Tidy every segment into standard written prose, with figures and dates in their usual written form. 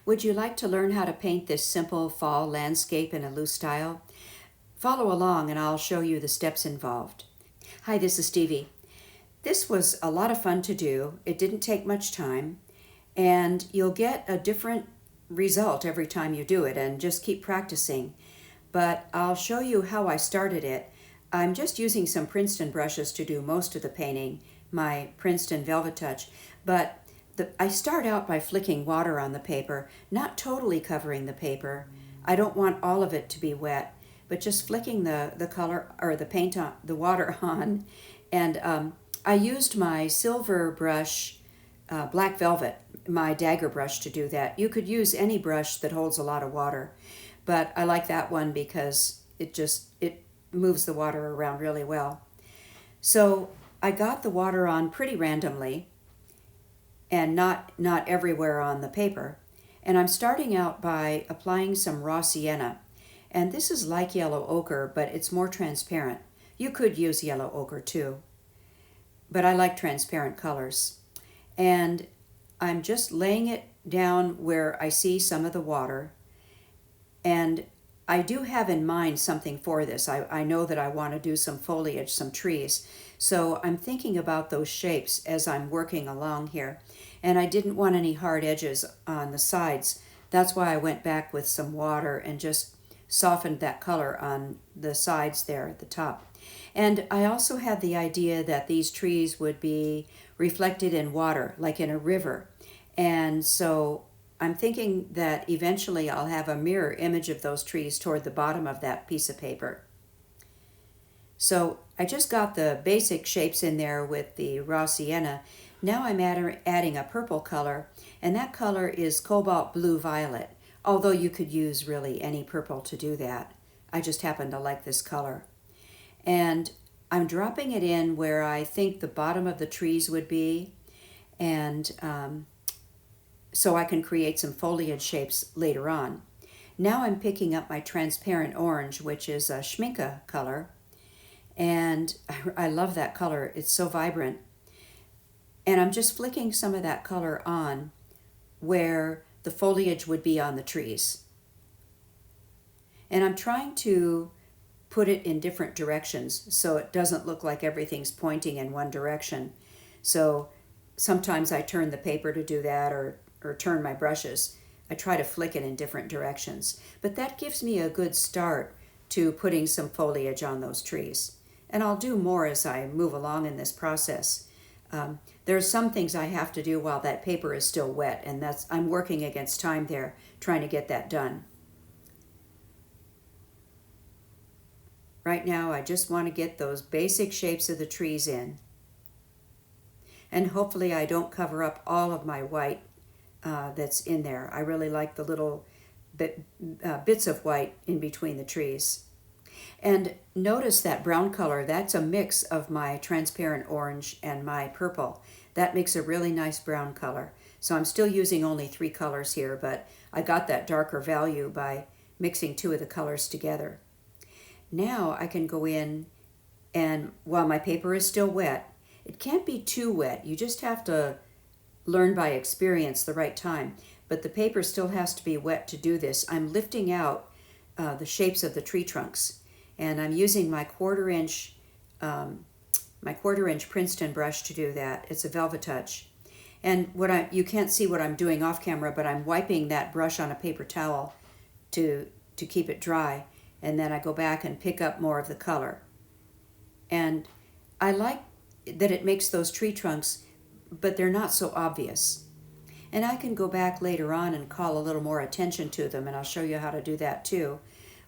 Would you like to learn how to paint this simple fall landscape in a loose style? Follow along and I'll show you the steps involved. Hi, this is Stevie. This was a lot of fun to do. It didn't take much time, and you'll get a different result every time you do it, and just keep practicing. But I'll show you how I started it. I'm just using some Princeton brushes to do most of the painting, my Princeton Velvet Touch, but I start out by flicking water on the paper, not totally covering the paper. I don't want all of it to be wet, but just flicking the color or the paint on, the water on. And I used my silver brush, black velvet, my dagger brush to do that. You could use any brush that holds a lot of water, but I like that one because it moves the water around really well. So I got the water on pretty randomly and not everywhere on the paper. And I'm starting out by applying some raw sienna. And this is like yellow ochre, but it's more transparent. You could use yellow ochre too, but I like transparent colors. And I'm just laying it down where I see some of the water. And I do have in mind something for this. I know that I want to do some foliage, some trees. So I'm thinking about those shapes as I'm working along here. And I didn't want any hard edges on the sides. That's why I went back with some water and just softened that color on the sides there at the top. And I also had the idea that these trees would be reflected in water, like in a river. And so I'm thinking that eventually I'll have a mirror image of those trees toward the bottom of that piece of paper. So I just got the basic shapes in there with the raw sienna. Now I'm adding a purple color, and that color is cobalt blue violet, although you could use really any purple to do that. I just happen to like this color. And I'm dropping it in where I think the bottom of the trees would be, and so I can create some foliage shapes later on. Now I'm picking up my transparent orange, which is a Schminke color, and I love that color. It's so vibrant. And I'm just flicking some of that color on where the foliage would be on the trees. And I'm trying to put it in different directions so it doesn't look like everything's pointing in one direction. So sometimes I turn the paper to do that, or turn my brushes. I try to flick it in different directions. But that gives me a good start to putting some foliage on those trees. And I'll do more as I move along in this process. There's some things I have to do while that paper is still wet, and I'm working against time there, trying to get that done. Right now, I just want to get those basic shapes of the trees in. And hopefully I don't cover up all of my white that's in there. I really like the little bits of white in between the trees. And notice that brown color, that's a mix of my transparent orange and my purple. That makes a really nice brown color. So I'm still using only 3 colors here, but I got that darker value by mixing 2 of the colors together. Now I can go in, and while my paper is still wet, it can't be too wet. You just have to learn by experience the right time. But the paper still has to be wet to do this. I'm lifting out the shapes of the tree trunks. And I'm using my quarter inch Princeton brush to do that. It's a Velvet Touch. And you can't see what I'm doing off camera, but I'm wiping that brush on a paper towel to keep it dry. And then I go back and pick up more of the color. And I like that it makes those tree trunks, but they're not so obvious. And I can go back later on and call a little more attention to them, and I'll show you how to do that too.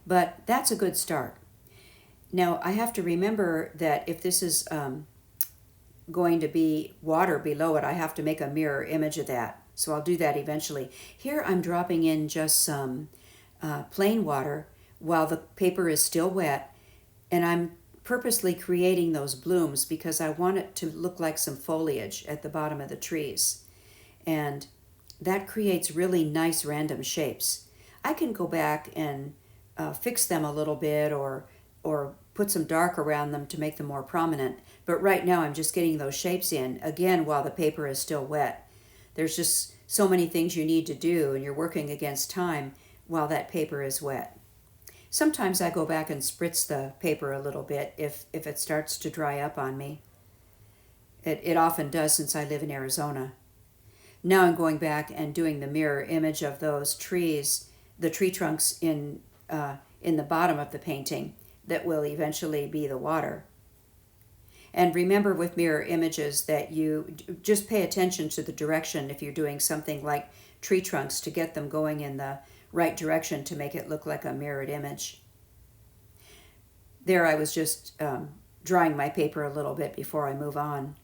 But that's a good start. Now, I have to remember that if this is going to be water below it, I have to make a mirror image of that. So I'll do that eventually. Here I'm dropping in just some plain water while the paper is still wet, and I'm purposely creating those blooms because I want it to look like some foliage at the bottom of the trees. And that creates really nice random shapes. I can go back and fix them a little bit or put some dark around them to make them more prominent. But right now I'm just getting those shapes in, again, while the paper is still wet. There's just so many things you need to do, and you're working against time while that paper is wet. Sometimes I go back and spritz the paper a little bit if it starts to dry up on me. It often does since I live in Arizona. Now I'm going back and doing the mirror image of those trees, the tree trunks in the bottom of the painting that will eventually be the water. And remember with mirror images that you just pay attention to the direction if you're doing something like tree trunks to get them going in the right direction to make it look like a mirrored image. There I was just drying my paper a little bit before I move on.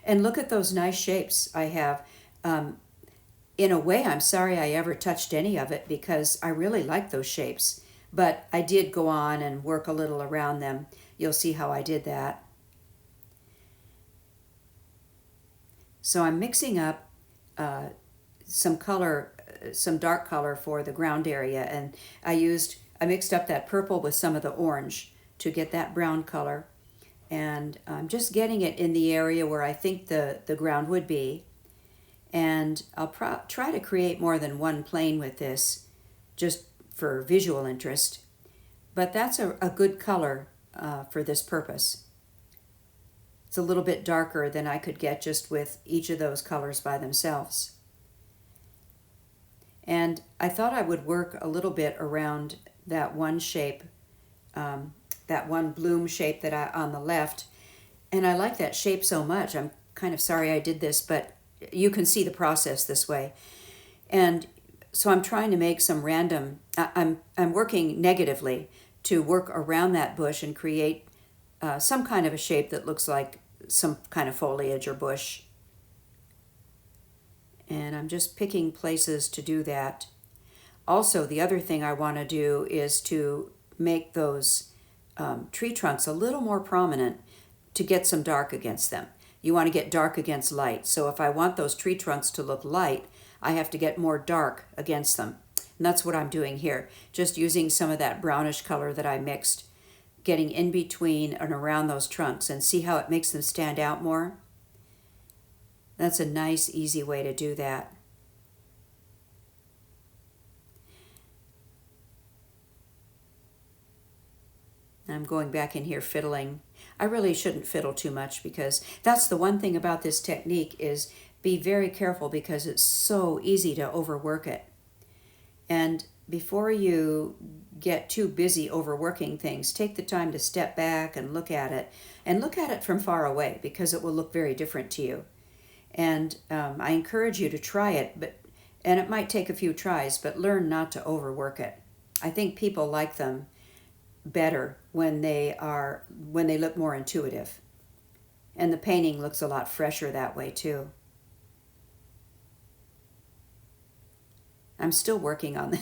And look at those nice shapes I have. In a way, I'm sorry I ever touched any of it because I really like those shapes. But I did go on and work a little around them. You'll see how I did that. So I'm mixing up some color, some dark color for the ground area, and I mixed up that purple with some of the orange to get that brown color, and I'm just getting it in the area where I think the ground would be, and I'll try to create more than one plane with this just for visual interest, but that's a good color for this purpose. It's a little bit darker than I could get just with each of those colors by themselves. And I thought I would work a little bit around that one shape, that one bloom shape that on the left. And I like that shape so much. I'm kind of sorry I did this, but you can see the process this way. And so I'm trying to make some random, I'm working negatively to work around that bush and create some kind of a shape that looks like some kind of foliage or bush. And I'm just picking places to do that. Also, the other thing I want to do is to make those tree trunks a little more prominent to get some dark against them. You want to get dark against light. So if I want those tree trunks to look light, I have to get more dark against them. And that's what I'm doing here. Just using some of that brownish color that I mixed, getting in between and around those trunks, and see how it makes them stand out more. That's a nice, easy way to do that. I'm going back in here fiddling. I really shouldn't fiddle too much because that's the one thing about this technique is be very careful because it's so easy to overwork it. And before you get too busy overworking things, take the time to step back and look at it from far away because it will look very different to you. And I encourage you to try it, and it might take a few tries, but learn not to overwork it. I think people like them better when they look more intuitive. And the painting looks a lot fresher that way too. I'm still working on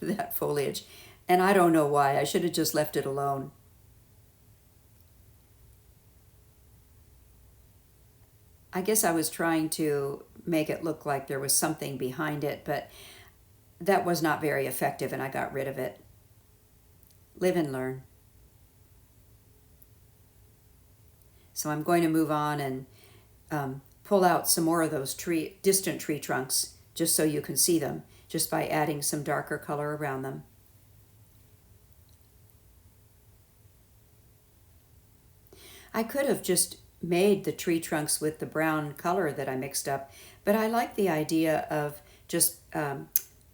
that foliage, and I don't know why. I should have just left it alone. I guess I was trying to make it look like there was something behind it, but that was not very effective, and I got rid of it. Live and learn. So I'm going to move on and pull out some more of those distant tree trunks just so you can see them, just by adding some darker color around them. I could have just made the tree trunks with the brown color that I mixed up, but I like the idea of just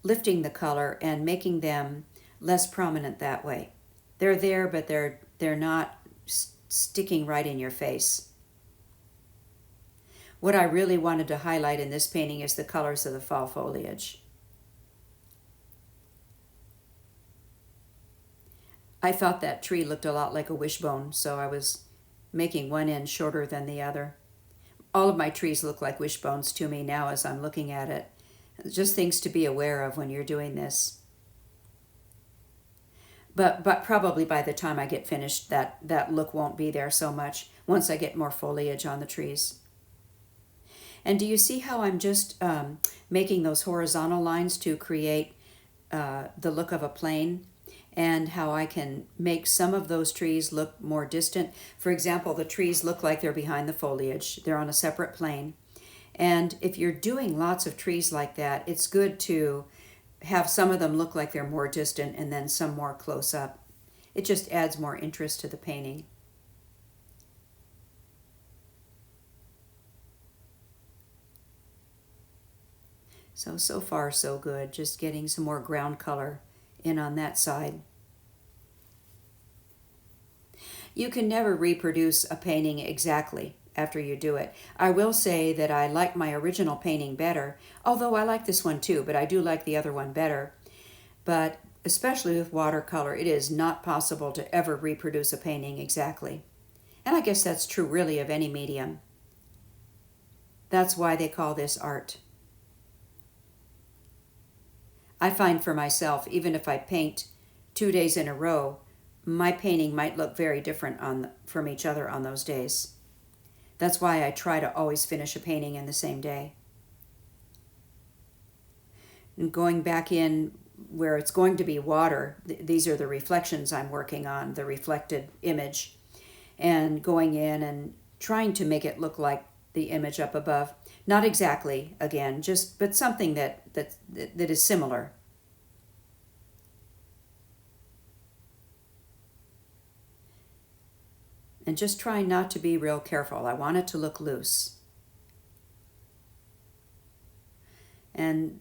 lifting the color and making them less prominent that way. They're there, but they're not sticking right in your face. What I really wanted to highlight in this painting is the colors of the fall foliage. I thought that tree looked a lot like a wishbone, so I was making one end shorter than the other. All of my trees look like wishbones to me now as I'm looking at it. Just things to be aware of when you're doing this. But probably by the time I get finished, that look won't be there so much once I get more foliage on the trees. And do you see how I'm just making those horizontal lines to create the look of a plane? And how I can make some of those trees look more distant. For example, the trees look like they're behind the foliage. They're on a separate plane. And if you're doing lots of trees like that, it's good to have some of them look like they're more distant and then some more close up. It just adds more interest to the painting. So far so good. Just getting some more ground color in on that side. You can never reproduce a painting exactly after you do it. I will say that I like my original painting better, although I like this one too, but I do like the other one better. But especially with watercolor, it is not possible to ever reproduce a painting exactly. And I guess that's true really of any medium. That's why they call this art. I find for myself, even if I paint 2 days in a row, my painting might look very different from each other on those days. That's why I try to always finish a painting in the same day. And going back in where it's going to be water, these are the reflections I'm working on, the reflected image, and going in and trying to make it look like the image up above. Not exactly, again, but something that is similar. And just try not to be real careful. I want it to look loose. And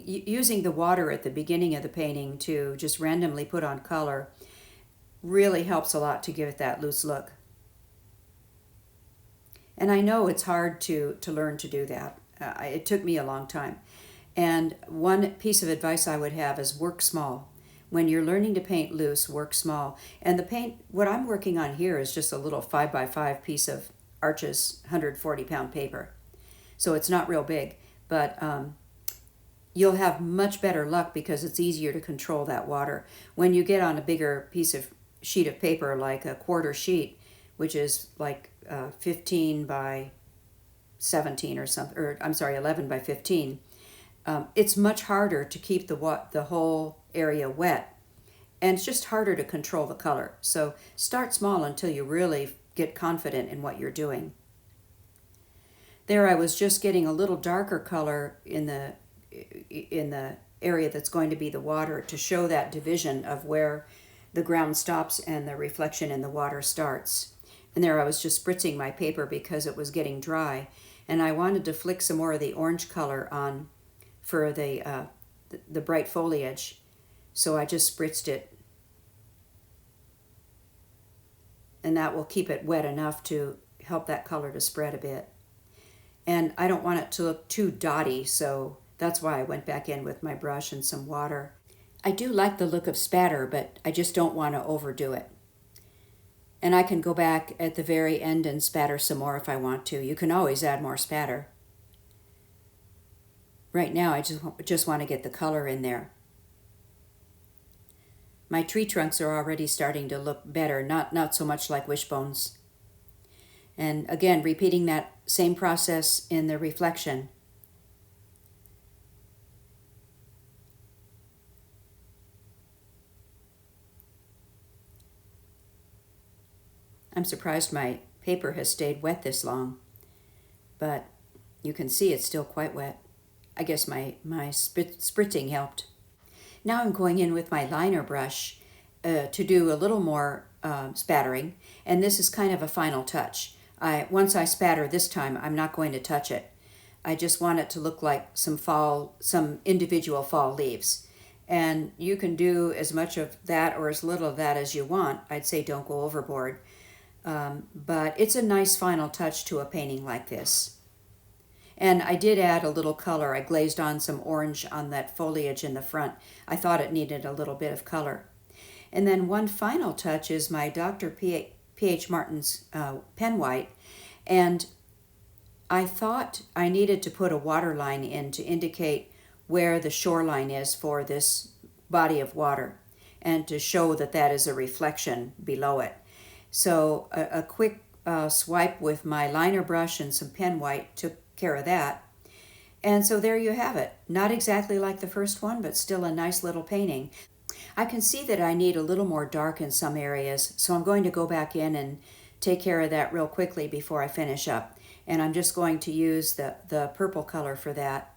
using the water at the beginning of the painting to just randomly put on color really helps a lot to give it that loose look. And I know it's hard to learn to do that. It took me a long time. And one piece of advice I would have is work small. When you're learning to paint loose, work small. And the paint, what I'm working on here is just a little 5x5 piece of Arches 140-pound paper. So it's not real big, but you'll have much better luck because it's easier to control that water. When you get on a bigger sheet of paper, like a quarter sheet, which is like 15 by 17 or something, or I'm sorry, 11 by 15, it's much harder to keep the whole area wet, and it's just harder to control the color. So start small until you really get confident in what you're doing. There I was just getting a little darker color in the area that's going to be the water to show that division of where the ground stops and the reflection in the water starts. And there I was just spritzing my paper because it was getting dry, and I wanted to flick some more of the orange color on for the bright foliage. So I just spritzed it, and that will keep it wet enough to help that color to spread a bit. And I don't want it to look too dotty, so that's why I went back in with my brush and some water. I do like the look of spatter, but I just don't want to overdo it. And I can go back at the very end and spatter some more if I want to. You can always add more spatter. Right now I just want to get the color in there. My tree trunks are already starting to look better, not so much like wishbones. And again, repeating that same process in the reflection. I'm surprised my paper has stayed wet this long, but you can see it's still quite wet. I guess my spritzing helped. Now I'm going in with my liner brush to do a little more spattering, and this is kind of a final touch. Once I spatter this time, I'm not going to touch it. I just want it to look like some individual fall leaves. And you can do as much of that or as little of that as you want. I'd say don't go overboard. But it's a nice final touch to a painting like this. And I did add a little color. I glazed on some orange on that foliage in the front. I thought it needed a little bit of color. And then one final touch is my Dr. P.H. Martin's pen white. And I thought I needed to put a water line in to indicate where the shoreline is for this body of water and to show that that is a reflection below it. So a quick swipe with my liner brush and some pen white took care of that. And so there you have it. Not exactly like the first one, but still a nice little painting. I can see that I need a little more dark in some areas, so I'm going to go back in and take care of that real quickly before I finish up. and I'm just going to use the purple color for that.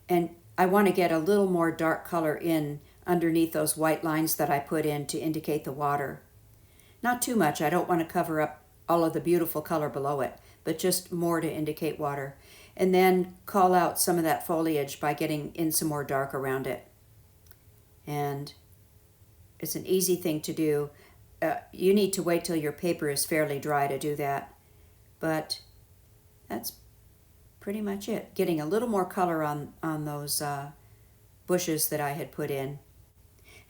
And I want to get a little more dark color in underneath those white lines that I put in to indicate the water. Not too much. I don't want to cover up all of the beautiful color below it, but just more to indicate water. And then call out some of that foliage by getting in some more dark around it. And it's an easy thing to do. You need to wait till your paper is fairly dry to do that. But that's pretty much it. Getting a little more color on those bushes that I had put in.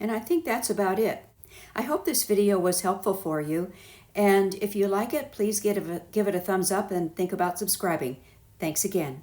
And I think that's about it. I hope this video was helpful for you. And if you like it, please give it a thumbs up and think about subscribing. Thanks again.